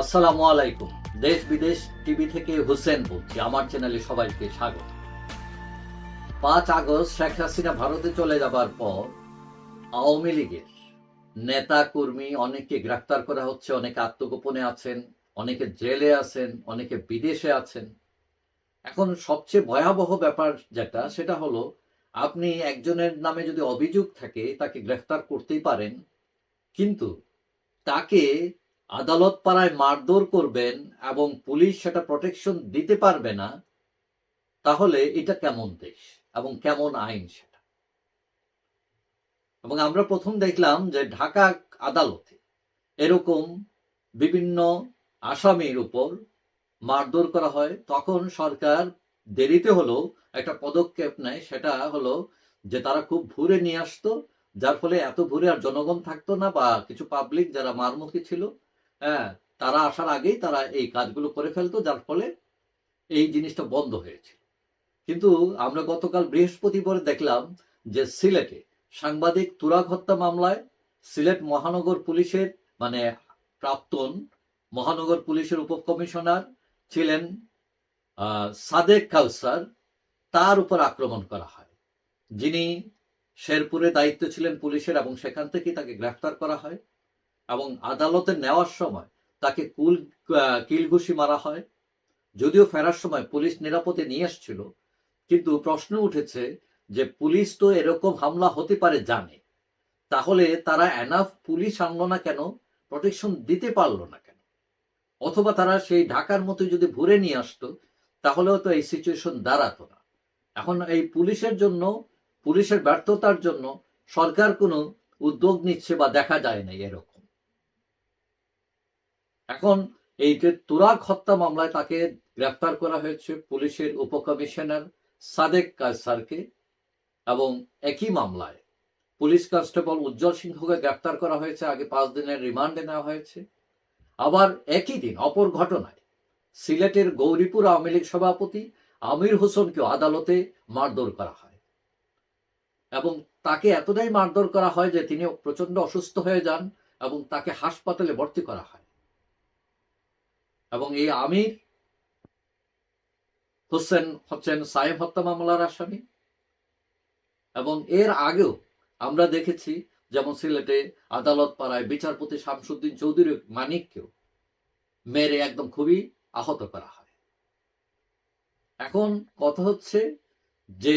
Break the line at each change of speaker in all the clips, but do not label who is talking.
আসসালামু আলাইকুম। দেশ বিদেশ টিভি থেকে হুসেন বলছি। আমার চ্যানেলে সবাইকে স্বাগত। ৫ আগস্ট শেখ হাসিনা ভারতে চলে যাবার পর আওয়ামী লীগের নেতা কর্মী অনেককে গ্রেফতার করা হচ্ছে, অনেকে আত্মগোপনে আছেন, অনেকে জেলে আছেন, অনেকে বিদেশে আছেন। এখন সবচেয়ে ভয়াবহ ব্যাপার যেটা সেটা হলো, আপনি একজনের নামে যদি অভিযোগ থাকে তাকে গ্রেফতার করতেই পারেন, কিন্তু তাকে আদালত পাড়ায় মারধর করবেন এবং পুলিশ সেটা প্রটেকশন দিতে পারবে না, তাহলে এটা কেমন দেশ এবং কেমন আইন সেটা? এবং আমরা প্রথম দেখলাম যে ঢাকা আদালতে এরকম বিভিন্ন আসামির উপর মারধর করা হয়। তখন সরকার দেরিতে হলেও একটা পদক্ষেপ নেয়, সেটা হলো যে তারা খুব ভোরে নিয়ে আসতো, যার ফলে এত ভোরে আর জনগণ থাকতো না, বা কিছু পাবলিক যারা মারমুখী ছিল, হ্যাঁ, তারা আসার আগেই তারা এই কাজগুলো করে ফেলতো, যার ফলে এই জিনিসটা বন্ধ হয়েছে। কিন্তু আমরা গতকাল বৃহস্পতিবার দেখলাম যে সিলেটে সাংবাদিক তুরাগ হত্যা মামলায় সিলেট মহানগর পুলিশের মানে প্রাক্তন মহানগর পুলিশের উপকমিশনার ছিলেন সাদেক কাউসার, তার উপর আক্রমণ করা হয়। যিনি শেরপুরে দায়িত্ব ছিলেন পুলিশের, এবং সেখান থেকেই তাকে গ্রেফতার করা হয় এবং আদালতে নেওয়ার সময় তাকে কিলঘুষি মারা হয়। যদিও ফেরার সময় পুলিশ নিরাপদে নিয়ে এসেছিল, কিন্তু প্রশ্ন উঠেছে যে পুলিশ তো এরকম হামলা হতে পারে জানে, তাহলে তারা এনাফ পুলিশ আনলো না কেন, প্রোটেকশন দিতে পারলো না কেন? অথবা তারা সেই ঢাকার মতো যদি ভরে নিয়ে আসতো, তাহলেও তো এই সিচুয়েশন দাঁড়াতো না। এখন এই পুলিশের জন্য, পুলিশের ব্যর্থতার জন্য সরকার কোনো উদ্যোগ নিচ্ছে বা দেখা যায় না এরকম। এখন এই যে তুরাগ হত্যা মামলায় তাকে গ্রেফতার করা হয়েছে পুলিশের উপকমিশনার সাদেক কায়সারকে, এবং একই মামলায় পুলিশ কনস্টেবল উজ্জ্বল সিংহকে গ্রেফতার করা হয়েছে, আগে 5 দিনের রিমান্ডে নেওয়া হয়েছে। আবার একই দিন অপর ঘটনায় সিলেটের গৌরীপুর আওয়ামী লীগ সভাপতি আমির হোসেনকেও আদালতে মারধর করা হয়, এবং তাকে এতটাই মারধর করা হয় যে তিনি প্রচন্ড অসুস্থ হয়ে যান এবং তাকে হাসপাতালে ভর্তি করা হয়। এবং এই আমির হোসেন হচ্ছেন সায়েম হত্যা মামলার আসামি। এবং এর আগেও আমরা দেখেছি, যেমন সিলেটে আদালত পাড়ায় বিচারপতি শামসুদ্দিন চৌধুরী মানিককেও মেরে একদম খুবই আহত করা হয়। এখন কথা হচ্ছে যে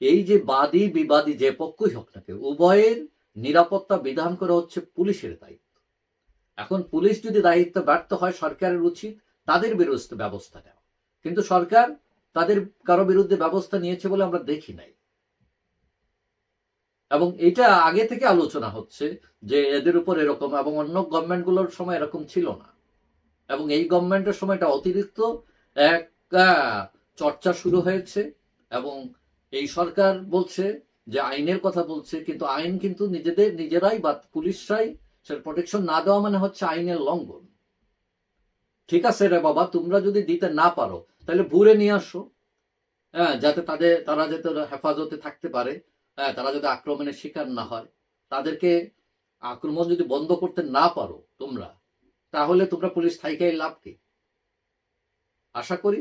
এই যে বাদী বিবাদী যে পক্ষই হোক না কেউ, উভয়ের নিরাপত্তা বিধান করা হচ্ছে পুলিশের দায়িত্ব। এখন পুলিশ যদি দায়িত্ব ব্যর্থ হয়, সরকারের উচিত তাদের বিরুদ্ধে ব্যবস্থা নেওয়া, কিন্তু সরকার তাদের কারো বিরুদ্ধে ব্যবস্থা নিয়েছে বলে আমরা দেখি নাই। এবং এটা আগে থেকে আলোচনা হচ্ছে যে এদের উপর এরকম, এবং অন্য গভর্নমেন্টগুলোর সময় এরকম ছিল না, এবং এই গভর্নমেন্টের সময় এটা অতিরিক্ত এক চর্চা শুরু হয়েছে। এবং এই সরকার বলছে যে আইনের কথা বলছে, কিন্তু আইন কিন্তু নিজেরাই বা পুলিশরাই সেটা প্রোটেকশন না দেওয়া মানে হচ্ছে আইনের লঙ্ঘন। ঠিক আছে রে বাবা, তোমরা যদি দিতে না পারো তাহলে ভুরে নিয়ে আসো, হ্যাঁ, যাতে তারা যাতে হেফাজতে থাকতে পারে, হ্যাঁ, তারা যাতে আক্রমণের শিকার না হয়। তাদেরকে আক্রমণ যদি বন্ধ করতে না পারো তোমরা, তাহলে তোমরা পুলিশ থাইকাই লাভ কি? আশা করি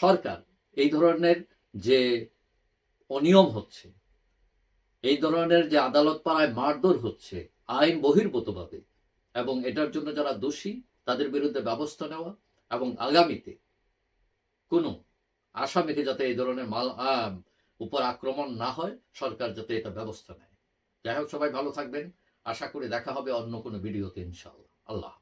সরকার এই ধরনের যে অনিয়ম হচ্ছে, এই ধরনের যে আদালত পাড়ায় মারধর হচ্ছে আইন বহির্ভূতভাবে, এবং এটার জন্য যারা দোষী তাদের বিরুদ্ধে ব্যবস্থা নেওয়া, এবং আগামীতে কোনো আসামিকে যাতে এই ধরনের উপর আক্রমণ না হয়, সরকার যাতে এটা ব্যবস্থা নেয়। যাই হোক, সবাই ভালো থাকবেন। আশা করি দেখা হবে অন্য কোনো ভিডিওতে, ইনশাআল্লাহ। আল্লাহ।